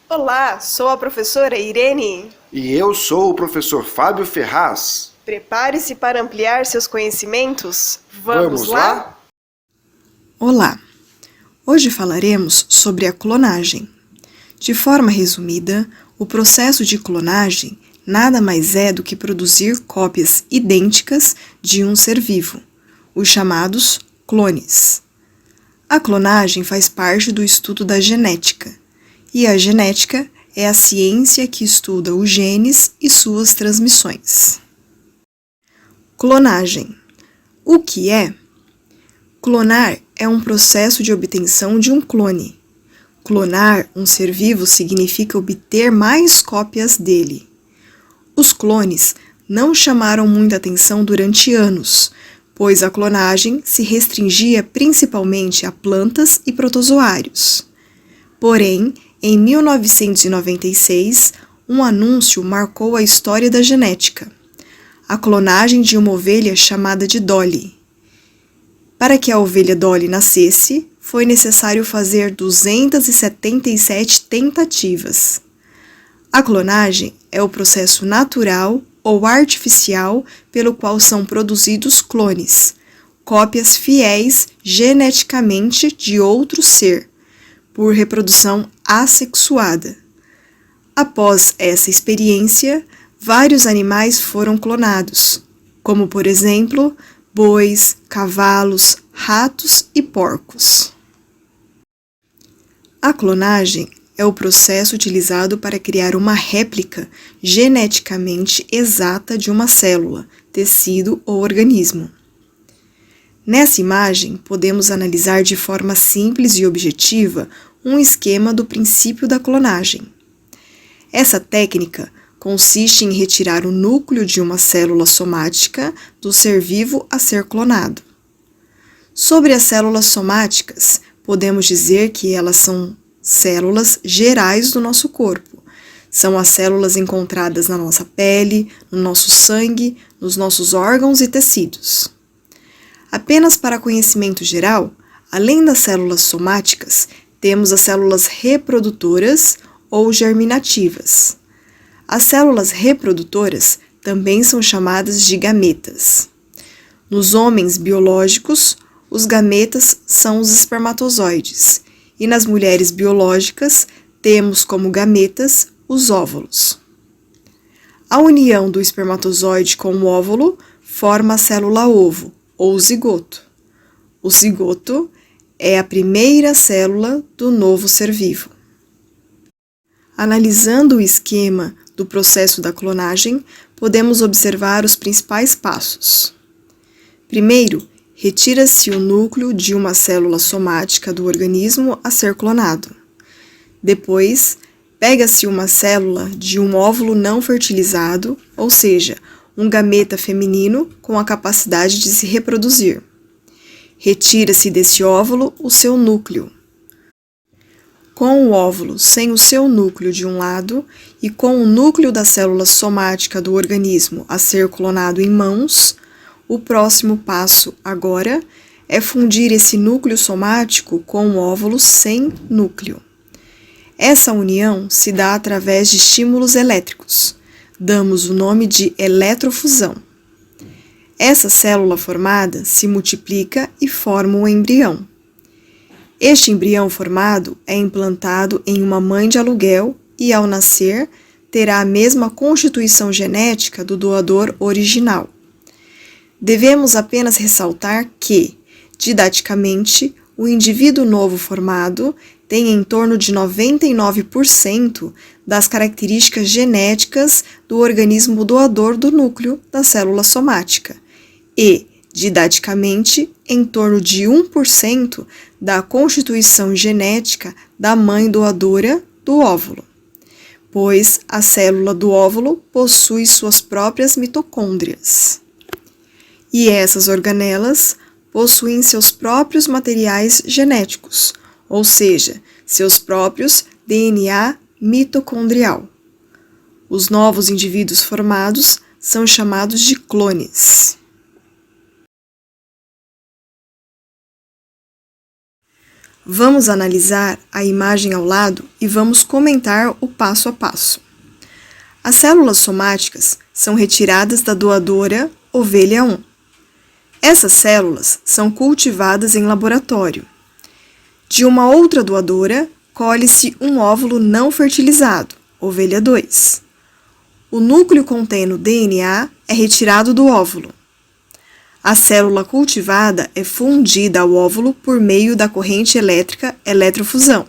Olá, sou a professora Irene. E eu sou o professor Fábio Ferraz. Prepare-se para ampliar seus conhecimentos. Vamos lá? Olá! Hoje falaremos sobre a clonagem. De forma resumida, o processo de clonagem nada mais é do que produzir cópias idênticas de um ser vivo, os chamados clones. A clonagem faz parte do estudo da genética, e a genética é a ciência que estuda os genes e suas transmissões. Clonagem. O que é? Clonar é um processo de obtenção de um clone. Clonar um ser vivo significa obter mais cópias dele. Os clones não chamaram muita atenção durante anos, pois a clonagem se restringia principalmente a plantas e protozoários. Porém, em 1996, um anúncio marcou a história da genética: a clonagem de uma ovelha chamada de Dolly. Para que a ovelha Dolly nascesse, foi necessário fazer 277 tentativas. A clonagem é o processo natural ou artificial pelo qual são produzidos clones, cópias fiéis geneticamente de outro ser, por reprodução assexuada. Após essa experiência, vários animais foram clonados, como por exemplo, bois, cavalos, ratos e porcos. A clonagem é o processo utilizado para criar uma réplica geneticamente exata de uma célula, tecido ou organismo. Nessa imagem, podemos analisar de forma simples e objetiva um esquema do princípio da clonagem. Essa técnica consiste em retirar o núcleo de uma célula somática do ser vivo a ser clonado. Sobre as células somáticas, podemos dizer que elas são células gerais do nosso corpo. São as células encontradas na nossa pele, no nosso sangue, nos nossos órgãos e tecidos. Apenas para conhecimento geral, além das células somáticas, temos as células reprodutoras ou germinativas. As células reprodutoras também são chamadas de gametas. Nos homens biológicos, os gametas são os espermatozoides, e nas mulheres biológicas temos como gametas os óvulos. A união do espermatozoide com o óvulo forma a célula ovo, ou zigoto. O zigoto é a primeira célula do novo ser vivo. Analisando o esquema do processo da clonagem, podemos observar os principais passos. Primeiro, retira-se o núcleo de uma célula somática do organismo a ser clonado. Depois, pega-se uma célula de um óvulo não fertilizado, ou seja, um gameta feminino com a capacidade de se reproduzir. Retira-se desse óvulo o seu núcleo. Com o óvulo sem o seu núcleo de um lado e com o núcleo da célula somática do organismo a ser clonado em mãos, o próximo passo agora é fundir esse núcleo somático com o óvulo sem núcleo. Essa união se dá através de estímulos elétricos. Damos o nome de eletrofusão. Essa célula formada se multiplica e forma um embrião. Este embrião formado é implantado em uma mãe de aluguel e, ao nascer, terá a mesma constituição genética do doador original. Devemos apenas ressaltar que, didaticamente, o indivíduo novo formado tem em torno de 99% das características genéticas do organismo doador do núcleo da célula somática e, didaticamente, em torno de 1% da constituição genética da mãe doadora do óvulo, pois a célula do óvulo possui suas próprias mitocôndrias. E essas organelas possuem seus próprios materiais genéticos, ou seja, seus próprios DNA mitocondrial. Os novos indivíduos formados são chamados de clones. Vamos analisar a imagem ao lado e vamos comentar o passo a passo. As células somáticas são retiradas da doadora ovelha 1. Essas células são cultivadas em laboratório. De uma outra doadora, colhe-se um óvulo não fertilizado, ovelha 2. O núcleo contendo DNA é retirado do óvulo. A célula cultivada é fundida ao óvulo por meio da corrente elétrica eletrofusão.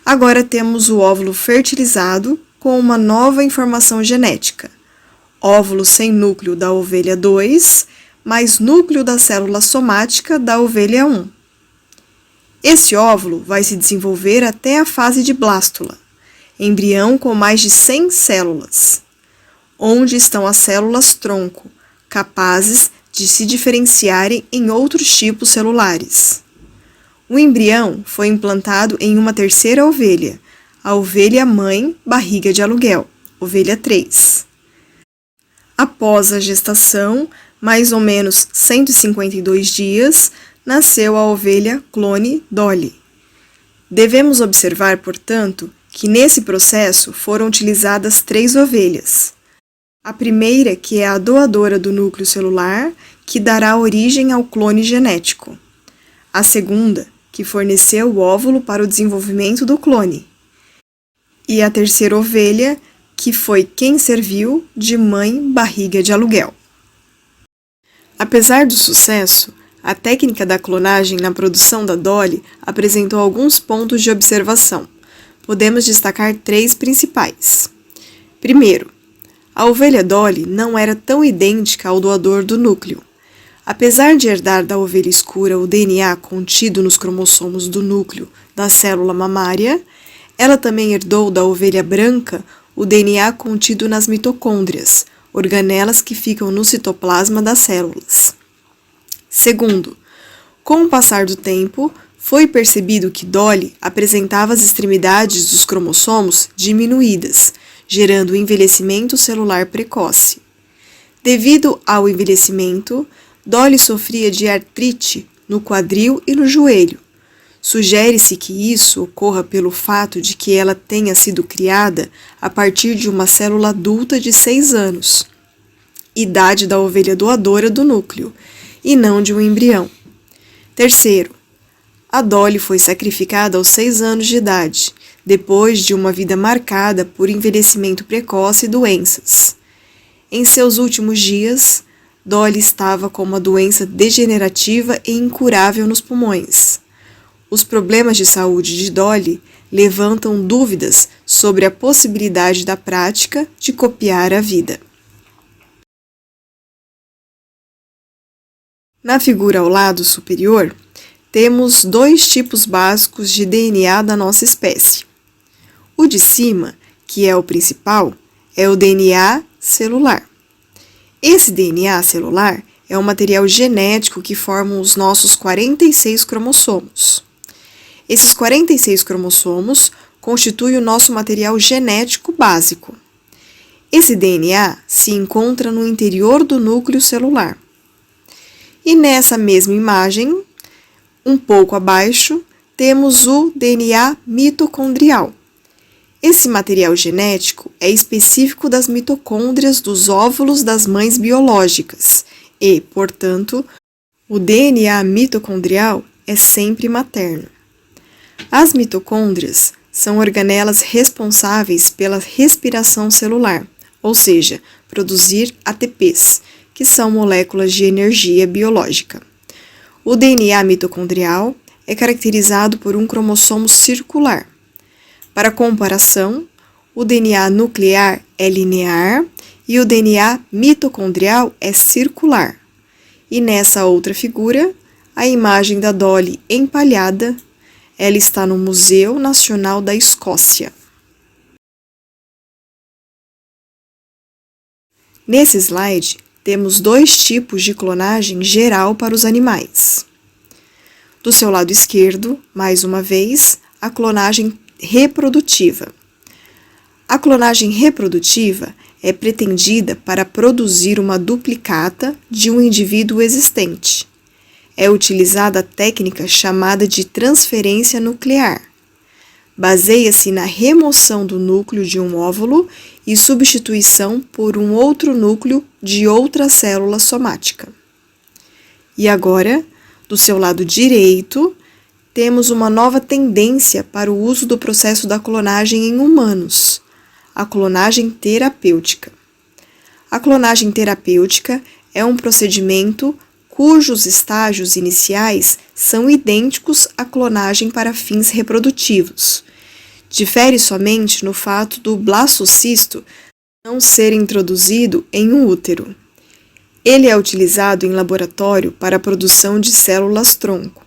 Agora temos o óvulo fertilizado com uma nova informação genética. Óvulo sem núcleo da ovelha 2, mais núcleo da célula somática da ovelha 1. Esse óvulo vai se desenvolver até a fase de blástula, embrião com mais de 100 células, onde estão as células tronco, capazes de se diferenciarem em outros tipos celulares. O embrião foi implantado em uma terceira ovelha, a ovelha mãe barriga de aluguel, ovelha 3. Após a gestação, mais ou menos 152 dias, nasceu a ovelha clone Dolly. Devemos observar, portanto, que nesse processo foram utilizadas 3 ovelhas. A primeira, que é a doadora do núcleo celular, que dará origem ao clone genético. A segunda, que forneceu o óvulo para o desenvolvimento do clone. E a terceira ovelha, que foi quem serviu de mãe barriga de aluguel. Apesar do sucesso, a técnica da clonagem na produção da Dolly apresentou alguns pontos de observação. Podemos destacar 3 principais. Primeiro, a ovelha Dolly não era tão idêntica ao doador do núcleo. Apesar de herdar da ovelha escura o DNA contido nos cromossomos do núcleo da célula mamária, ela também herdou da ovelha branca o DNA contido nas mitocôndrias, organelas que ficam no citoplasma das células. Segundo, com o passar do tempo, foi percebido que Dolly apresentava as extremidades dos cromossomos diminuídas, gerando envelhecimento celular precoce. Devido ao envelhecimento, Dolly sofria de artrite no quadril e no joelho. Sugere-se que isso ocorra pelo fato de que ela tenha sido criada a partir de uma célula adulta de 6 anos, idade da ovelha doadora do núcleo, e não de um embrião. Terceiro, a Dolly foi sacrificada aos 6 anos de idade, depois de uma vida marcada por envelhecimento precoce e doenças. Em seus últimos dias, Dolly estava com uma doença degenerativa e incurável nos pulmões. Os problemas de saúde de Dolly levantam dúvidas sobre a possibilidade da prática de copiar a vida. Na figura ao lado superior, temos 2 tipos básicos de DNA da nossa espécie. O de cima, que é o principal, é o DNA celular. Esse DNA celular é o material genético que forma os nossos 46 cromossomos. Esses 46 cromossomos constituem o nosso material genético básico. Esse DNA se encontra no interior do núcleo celular. E nessa mesma imagem, um pouco abaixo, temos o DNA mitocondrial. Esse material genético é específico das mitocôndrias dos óvulos das mães biológicas e, portanto, o DNA mitocondrial é sempre materno. As mitocôndrias são organelas responsáveis pela respiração celular, ou seja, produzir ATPs, que são moléculas de energia biológica. O DNA mitocondrial é caracterizado por um cromossomo circular. Para comparação, o DNA nuclear é linear e o DNA mitocondrial é circular. E nessa outra figura, a imagem da Dolly empalhada, ela está no Museu Nacional da Escócia. Nesse slide, temos 2 tipos de clonagem geral para os animais. Do seu lado esquerdo, mais uma vez, a clonagem reprodutiva. A clonagem reprodutiva é pretendida para produzir uma duplicata de um indivíduo existente. é utilizada a técnica chamada de transferência nuclear. Baseia-se na remoção do núcleo de um óvulo e substituição por um outro núcleo de outra célula somática. E agora, do seu lado direito, temos uma nova tendência para o uso do processo da clonagem em humanos, a clonagem terapêutica. A clonagem terapêutica é um procedimento cujos estágios iniciais são idênticos à clonagem para fins reprodutivos. Difere somente no fato do blastocisto não ser introduzido em um útero. Ele é utilizado em laboratório para a produção de células-tronco.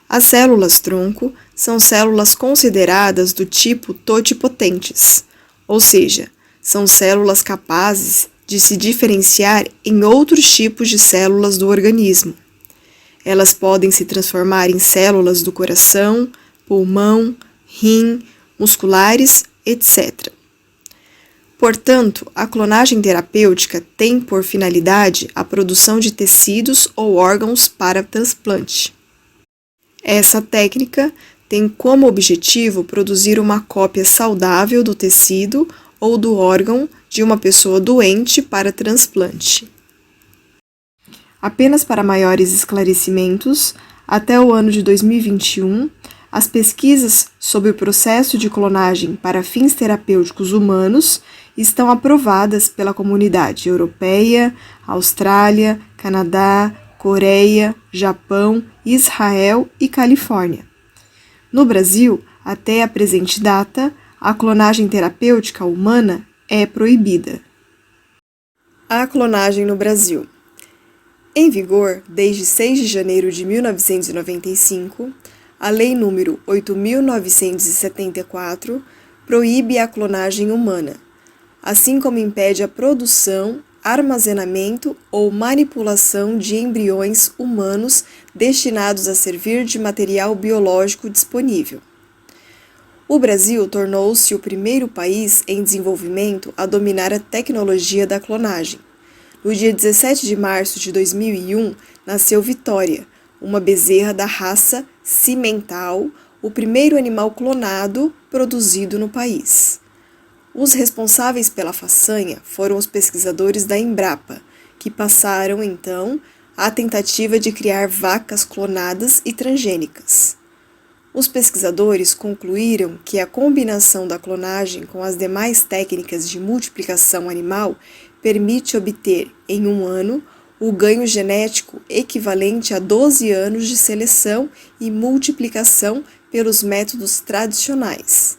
As células-tronco são células consideradas do tipo totipotentes, ou seja, são células capazes de se diferenciar em outros tipos de células do organismo. Elas podem se transformar em células do coração, pulmão, rim, musculares, etc. Portanto, a clonagem terapêutica tem por finalidade a produção de tecidos ou órgãos para transplante. Essa técnica tem como objetivo produzir uma cópia saudável do tecido ou do órgão de uma pessoa doente para transplante. Apenas para maiores esclarecimentos, até o ano de 2021, as pesquisas sobre o processo de clonagem para fins terapêuticos humanos estão aprovadas pela Comunidade Europeia, Austrália, Canadá, Coreia, Japão, Israel e Califórnia. No Brasil, até a presente data, a clonagem terapêutica humana é proibida. A clonagem no Brasil. Em vigor desde 6 de janeiro de 1995, a Lei nº 8.974 proíbe a clonagem humana, assim como impede a produção, armazenamento ou manipulação de embriões humanos destinados a servir de material biológico disponível. O Brasil tornou-se o primeiro país em desenvolvimento a dominar a tecnologia da clonagem. No dia 17 de março de 2001, nasceu Vitória, uma bezerra da raça cimental, o primeiro animal clonado produzido no país. Os responsáveis pela façanha foram os pesquisadores da Embrapa, que passaram, então, à tentativa de criar vacas clonadas e transgênicas. Os pesquisadores concluíram que a combinação da clonagem com as demais técnicas de multiplicação animal permite obter, em um ano, o ganho genético equivalente a 12 anos de seleção e multiplicação pelos métodos tradicionais.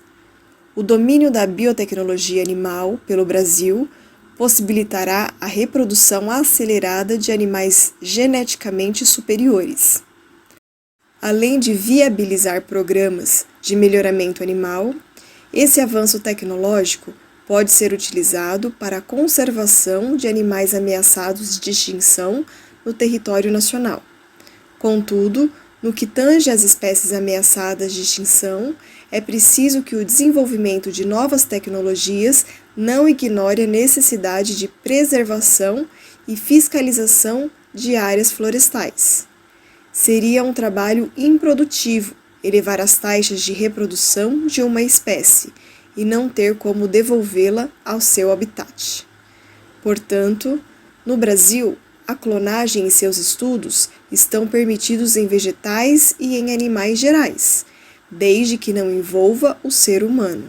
O domínio da biotecnologia animal pelo Brasil possibilitará a reprodução acelerada de animais geneticamente superiores. Além de viabilizar programas de melhoramento animal, esse avanço tecnológico pode ser utilizado para a conservação de animais ameaçados de extinção no território nacional. Contudo, no que tange às espécies ameaçadas de extinção, é preciso que o desenvolvimento de novas tecnologias não ignore a necessidade de preservação e fiscalização de áreas florestais. Seria um trabalho improdutivo elevar as taxas de reprodução de uma espécie e não ter como devolvê-la ao seu habitat. Portanto, no Brasil, a clonagem e seus estudos estão permitidos em vegetais e em animais gerais, desde que não envolva o ser humano.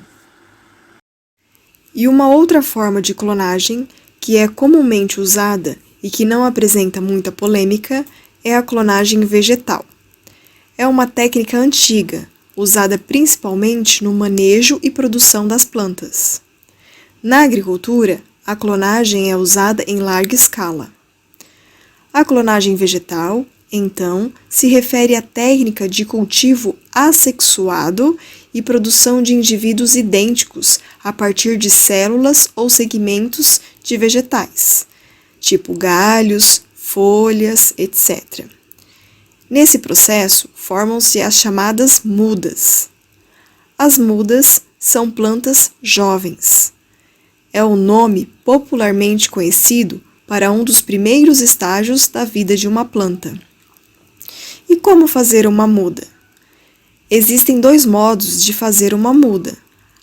E uma outra forma de clonagem, que é comumente usada e que não apresenta muita polêmica, é a clonagem vegetal. É uma técnica antiga, usada principalmente no manejo e produção das plantas. Na agricultura, a clonagem é usada em larga escala. A clonagem vegetal, então, se refere à técnica de cultivo assexuado e produção de indivíduos idênticos a partir de células ou segmentos de vegetais, tipo galhos, folhas, etc. Nesse processo, formam-se as chamadas mudas. As mudas são plantas jovens. É o nome popularmente conhecido para um dos primeiros estágios da vida de uma planta. E como fazer uma muda? Existem 2 modos de fazer uma muda: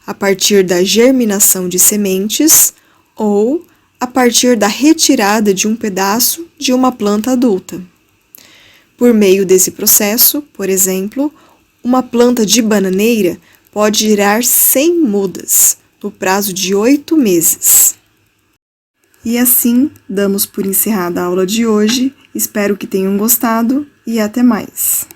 a partir da germinação de sementes ou a partir da retirada de um pedaço de uma planta adulta. Por meio desse processo, por exemplo, uma planta de bananeira pode gerar 100 mudas no prazo de 8 meses. E assim, damos por encerrada a aula de hoje. Espero que tenham gostado e até mais.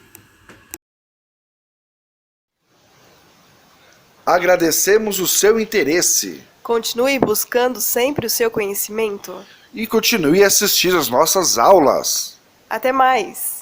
Agradecemos o seu interesse Continue buscando sempre o seu conhecimento. e continue a assistir às nossas aulas. Até mais!